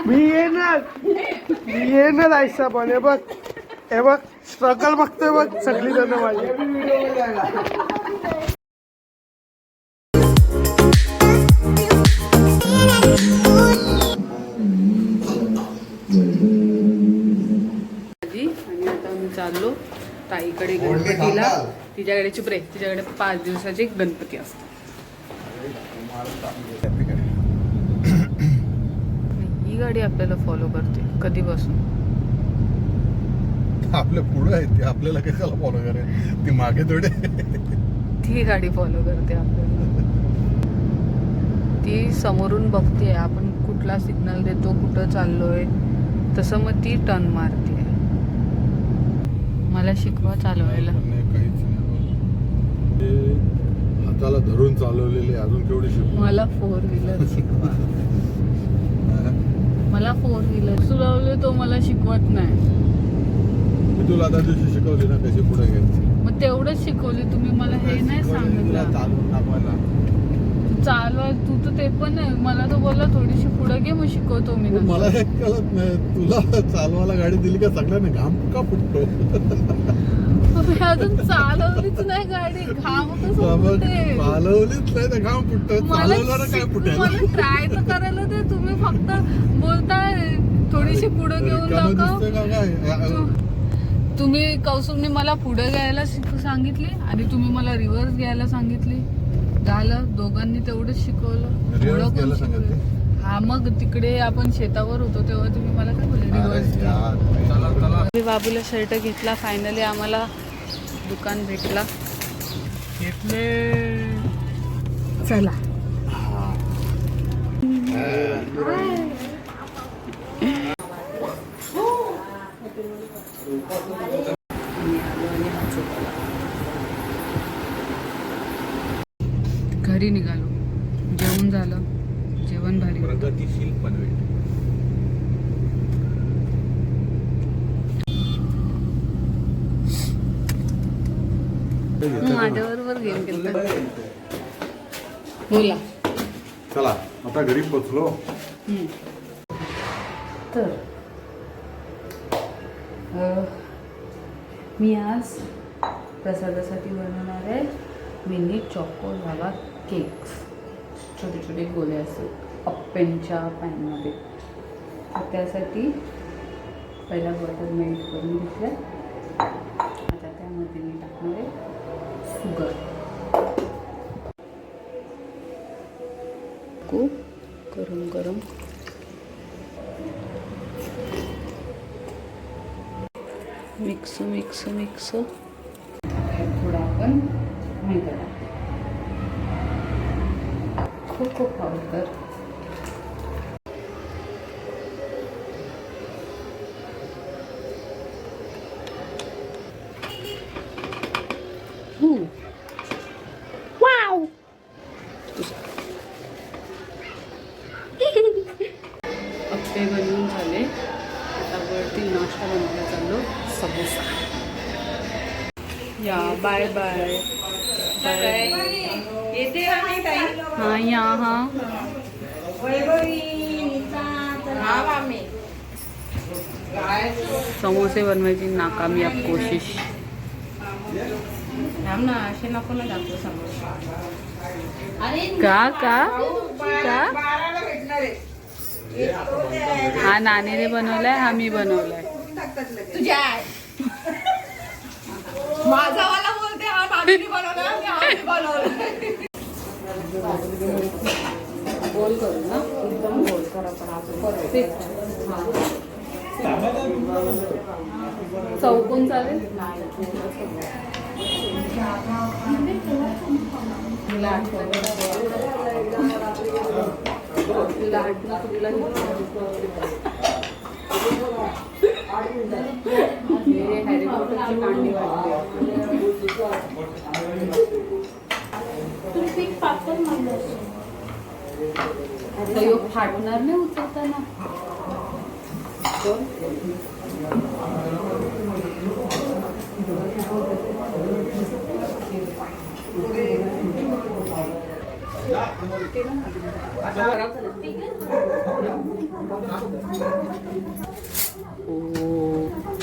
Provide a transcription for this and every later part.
मी येणार आयसा पण हे बघ स्ट्रगल बघतोय बघ सगळी जण माझी. आणि आता आम्ही चाललो ताईकडे गणपतीला. तिच्याकडे चुपरे, तिच्याकडे 5 दिवसाचे गणपती असतात. ही गाडी आपल्याला फॉलो करते कधीपासून. आपल्या पुढे आहे ती, आपल्याला कशाला फॉलो करेल, ती मागे थोडे. ती गाडी फॉलो करते आपल्याला. ती समोरून बघते आपण कुठला सिग्नल देतो, कुठं चाललोय, तसं मग ती टर्न मारते. मला शिकवा चालवायला. काहीच नाही, हाताला धरून चालवलेले अजून केवढी शिकू. मला 4 व्हीलर शिकवा. मला 4 व्हीलर सुरवले तो मला शिकवत नाही. मी तुला आता दिवशी शिकवली ना कशी पुढे घ्यायची. मग तेवढंच शिकवली तुम्ही मला, हे नाही सांगितलं चालवून दाखवायला. चालवा तू तर ते पण नाही. मला तो बोलला थोडीशी पुढे घे मग शिकवतो मी. मला हे कळत नाही, तुला चालवायला गाडी दिली का सगळ्यांना घाम का फुटतो. अजून चालवलीच नाही गाडी, घाम कसं फुटते. चालवलीच नाही तर घाम फुटतो. चालवलं काय फुटेल. मला ट्राय तर करायला दे. तुम्ही फक्त बोलताय थोडीशी पुढे घेऊन दाखव. तुम्ही कौसुमने मला पुढे घ्यायला सांगितली आणि तुम्ही मला रिव्हर्स घ्यायला सांगितली. झालं, दोघांनी तेवढंच शिकवलं. हा मग तिकडे आपण शेतावर होतो तेव्हा तुम्ही मला काय बोलले रिव्हर्स. मी बाबूला शर्ट घेतला. फायनली आम्हाला दुकान भेटला. चला घरी निघालो. जेवण झालं, जेवण भारी. प्रगतीशील पनवेल. माझ्याबरोबर गेम खेळतो. बोला. चला आता घरी पोचलो. तर मी आज प्रसादासाठी बनवणार आहे मिनी चॉको लावा केक्स. छोटे छोटे गोळे असतात अप्प्यांच्या पॅनमध्ये. तर त्यासाठी पहिला बटर मेल्ट करून घेतलं. आता त्यामध्ये मी टाकणार आहे शुगर. खूप गरम गरम मिक्स मिक्स मिक्स. थोडा आपण मैदा टाकू. Cocoa powder, wow. अप्पे बनवून झाले. आता वरती नाश्ता बनवायला चाललो. समोसा. या बाय बाय बाय. हाँ यहाँ समोसे बनवायची नाकामी आप कोशिश. का का का हा नानीने बनवलाय, हा मी बनवलाय. तुझ्या माझावाला बोलते, हा नानीने बनवलाय. गोल करू ना, एकदम गोल करा. परफेक्ट. चौकोन चालेल. हॅरी पॉटरची कांडी वाटते. फाटणार नाही उचलताना.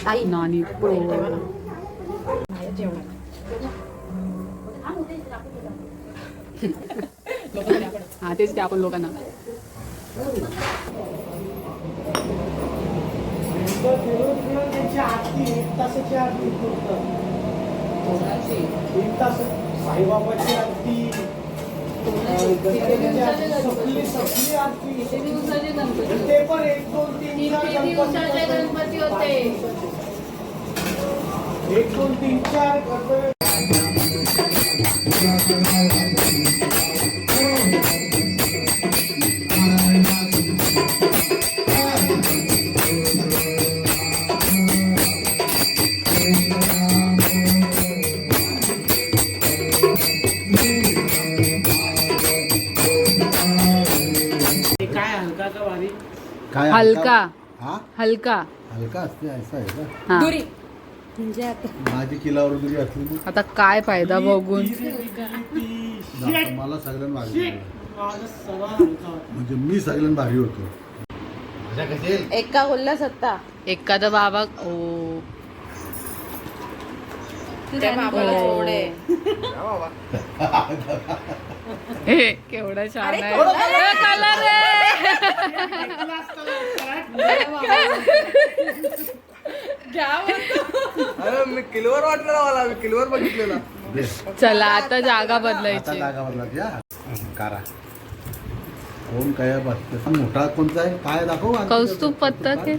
आई नानी प्रो. हा तेच ते आपण लोकांना. साईबाबाची आरती, ते पण 1 2 3 गणपती होते. 1 2 3 4 गणपती. काय हलका हा हलका. हलका असते असं आहे का? हा. माझी किलावर दुरी असली ना, आता काय फायदा बघून. आता मला सगळ्यांना भारी म्हणजे मी सगळ्यांना भारी होतो. मजा कशी एका बोलला सत्ता एखादा बाबा ओ त्या बाबाला सोडे. हे केवढा छान अरे, आहे. color आहे. ए, color अरे मी किलोवर वाटलेला मला, मी किलोवर बघितलेला. दे. आहे. चला आता जागा आता बदलायची. जागा बदलात या कारा कोण काय बसते मोठा कोणता आहे काय दाखव आणखी कौस्तुभ पत्ता ते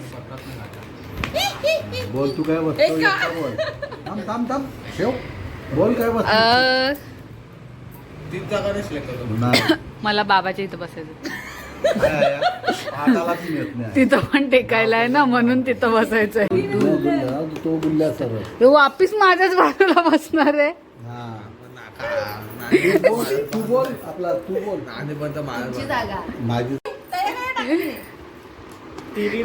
बोल तू काय बसतो बोल थांब थांब थांब ठेव बोल काय बसतो तीन जागा सिलेक्ट करतो. नाही मला बाबाच्या इथं बसायचं. हातालाच येत नाही तिथं पण टेकायला आहे ना, म्हणून तिथं बसायचंय. तो गुल्ल्या सरळ हे वापिस माझ्याच बाजूला बसणार आहे. हा नाणी तू बोल आपला तू बोल नाणी पण तर माझ्या जागा माझी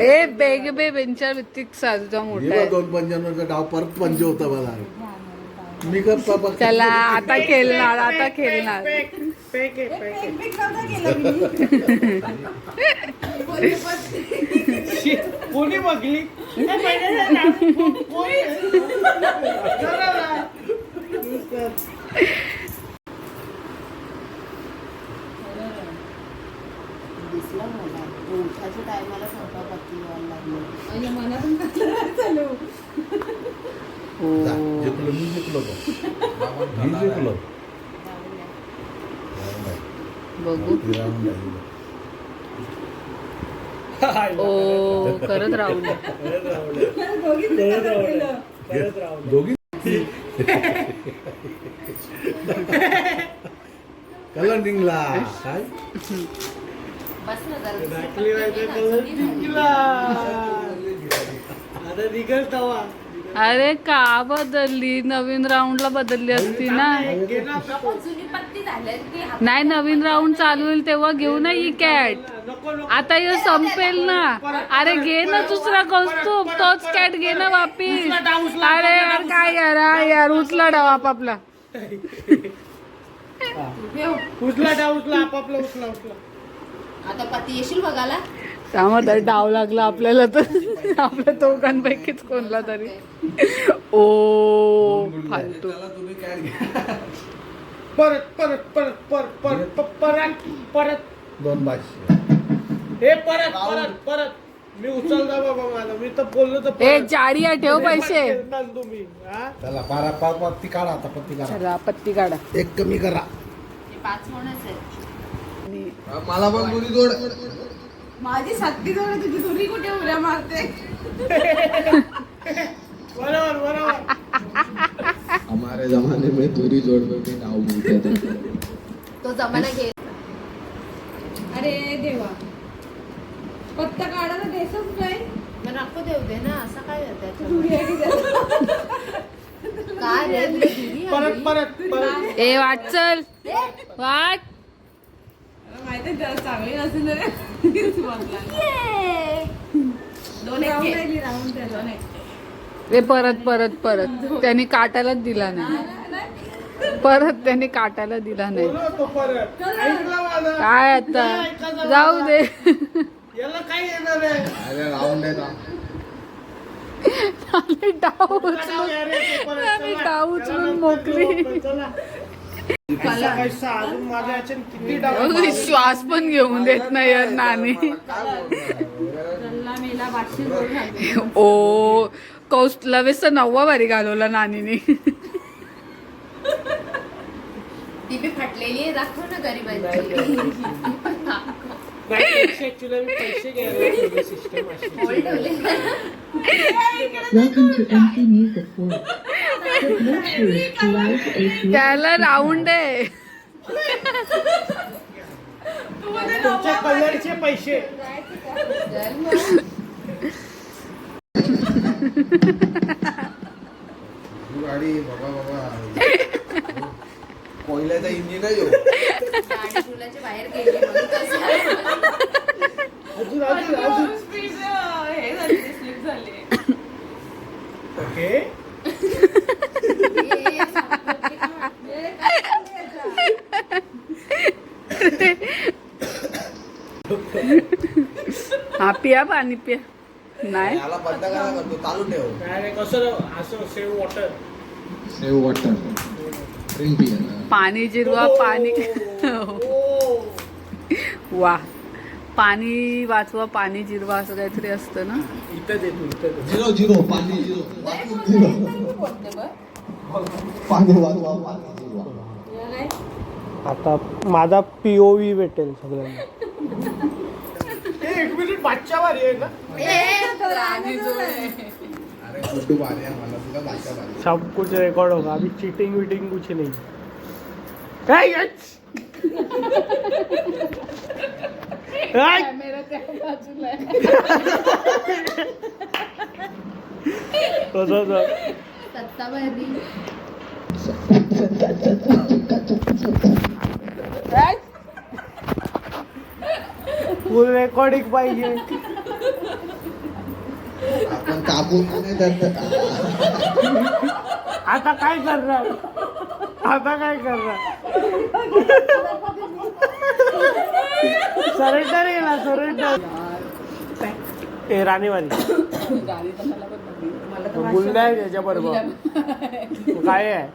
ए बेग बे बेंचर वित्तिक साजूचा मोठा हे आहे. बघ 255 डाव परत पंजे होता मला मी करता बघ चला आता खेळणार, आता खेळणार. कोणी बघली दिसला मला उठाच्या टायमाला स्वयंपाकपाती यायला लागलं. जा, जिंकलो मी जिंकलो बघ. मी जिंकलो बघू. राहून राहिलो. ओ करत राहू दे. दोघी कलंडिंगला काय बस ना जरा. आता निघल तवा अरे का बदलली, नवीन राऊंडला बदलली असती ना. जुनी पत्ती झाली ती हात- नाही, नवीन राऊंड चालू होईल तेव्हा घेऊ ना ही कॅट. आता हे संपेल ना. अरे घे ना दुसरा कौस्तुभ, तोच कॅट घे ना वापिस. अरे यार काय यार उचला डाव आपापला. उचला आपापला उचला आता पती येशील बघायला. त्यामध्ये डाव लागला आपल्याला तर आपल्या दोघांपैकीच कोणला तरी. ओ फालतू. तुम्ही काय घ्या परत 200 हे परत मी उचलता बाबा मला, मी तर बोललो तर ए जाडिया ठेव पैसे. तुम्ही हा चला पत्ती काढा आता पत्ती काढा चला पत्ती काढा. एक कमी करा हे 5 कोणच आहे. मला पण दुरी जोड. माझी सत्ती जोड, तुझी दुरी कुठे उड्या मारते. बरोबर हमारे जमाने में दूरी जोड़ने के नाव मिलते थे. तो जमाना घे. अरे देवा, पत्ता काढायला द्यायचंच नाही. मग नको देऊ दे ना, असं काय दुरी त्याच्यामध्ये आहे की त्याला? काय रे तुला दुरी आली? परत ए वाट चल वाट. मला माहिती आहे त्याला चांगली नसेल रे. तीच वाटला. दोन एक राहून घे. राहिली, राहून त्याला नाही. ए परत त्यांनी काटायलाच दिला नाही. परत त्याने काटायला दिला नाही. तो परत ऐकला माझा. काय आता जाऊ दे. याला काय येणार आहे? अरे राऊंड आहे ना. आम्ही डाव उचलून आम्ही डाव उचलून मोकली. पैसा अजून माझ्या याच्यात किती डाव श्वास पण घेऊन देत नाही यार नानी. ओ कौस्तला वेस 9वा वारी घालवला नानीने. ती बी फाटलेली आहे, दाखव ना गरीबांची. पैसे घ्यायला system Welcome to MC Music World. Click next week to live ACL. त्याला राऊंड आहे. तुमच्या कलरचे पैसे. गाडी बाबा बाबा कोयल्याचा इंजिन आहे ह्यो. गाडी पुलाच्या बाहेर गेली म्हणून कसं. अजून अजून अजून स्पीड हे झाली स्लिप झाली. ओके. हा पिया पाणी पिया. नाही याला बंद करा करतो चालू ठेव. नाही कसं असं save water. Save water drink पिया. पाणी जिरवा पाणी. वा पाणी वाचवा पाणी जिरवा असं काहीतरी असतं ना. इथं देतो इथं. झिरो झिरो पाणी झिरो पाणी वाचवा पाणी जिरवा. आता माझा पीओव्ही भेटेल सगळ्यांना. एक मिनिट बादच्या वारी आहे ना. अरे गुड्डू भारी आहे मला तुला बादशाह भारी. सब कुछ रिकॉर्ड होगा. अभी चीटिंग वीटिंग कुछ नहीं. Hey, yes! Hey! कॅमेरा त्या बाजूला आहे. फुल रेकॉर्डिंग पाहिजे. आपण कापून नाही धरत. आता काय करणार? आता काय करणार? सरेंडर गेला सरेंडर. ए राणीवारी बुलढाणा आहे त्याच्या बरोबर. काय आहे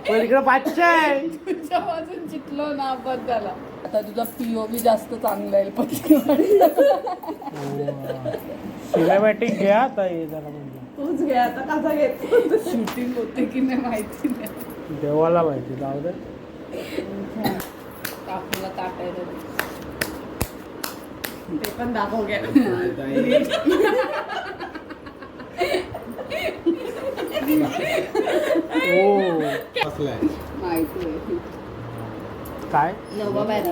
पण इकडे 500 आहे. तुझ्या बाजून जितलो ना बस झाला. आता तुझा पीओव्ही जास्त चांगला आहे. सिनेमॅटिक घ्या आता हे जरा म्हणजे. तूच घे आता कसा घेतो. शूटिंग होते की नाही माहिती नाही. देवाला माहिती. जाऊ दे. काकूला काटायला ते पण दाखव घ्या. माहिती आहे. काय नववा बारी.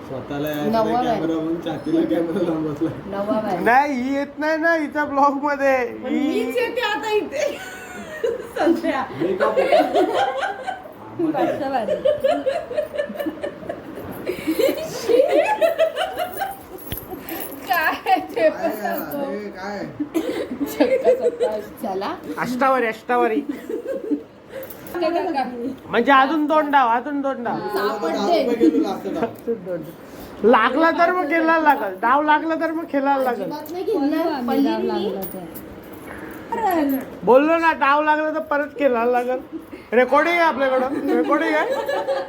स्वतःला नववा कॅमेरा म्हणून छातीला कॅमेरा लावून बसला. नववा बारी. नाही ही येत नाही ना हिचा ब्लॉग मध्ये. मीच येते आता इथे. संध्या मी का बादशा बारी. काय ते पण सांगतो. अरे काय चक्का चक्का. चला अष्टावरी अष्टावरी काका. म्हणजे अजून 2 डाव अजून 2 डाव. 10 रुपये गेलो लागतं ना. अजून 2 डाव. लागला तर मग खेळायला लागल. डाव लागला तर मग खेळायला लागल. अजिबात नाही घेणार. पहिली मी. बोललो ना डाव लागला तर परत खेळायला लागल. रेकॉर्डिंग आहे आपल्याकडं. रेकॉर्डिंग आहे.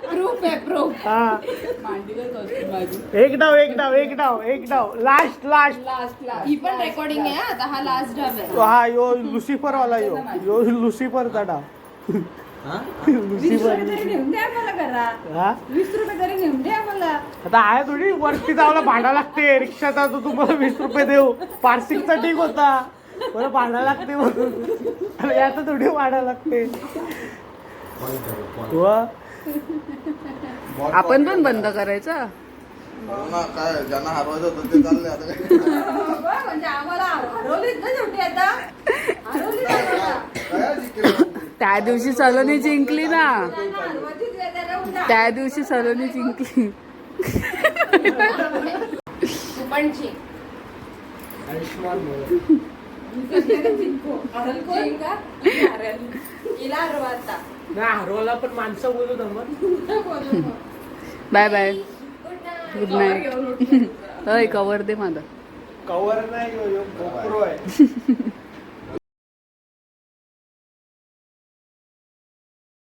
प्रूफ आहे प्रूफ. हा मांडीलाच असते माझी. एक डाव एक डाव एक डाव एक डाव लास्ट लास्ट. Last last. ही पण रेकॉर्डिंग आहे आता. हा लास्ट डाब आहे. हा यो लुसिफर वाला यो लुसिफरचा डाव. लुसिफर. नेऊन द्या मला करा. हा 20 रुपये तरी नेऊन द्या मला. आता आहे थोडी वरती जायला भाडा लागते. रिक्षाचा तर तुम्हाला 20 रुपये देऊ. पार्सिकचा ठीक होता. बरं भाडा लागते म्हणून. याचा थोडी भाडा लागते. आपण पण बंद करायचा. ना काय ज्यांना हरवायचं होतं ते चाललंय आता काय. म्हणजे आम्हाला हरवलीच ना शेवटी आता. हरवली काय जिंकलं? त्या दिवशी सलोनी जिंकली ना. हरवायचीच आहे त्याला उद्या. त्या दिवशी सलोनी जिंकली. तू पण जिंक. आयुष्मान नाही हरवला पण माणसं बोलू दमत. Bye bye good night. Cover दे माझा. कवर नाही GoPro आहे.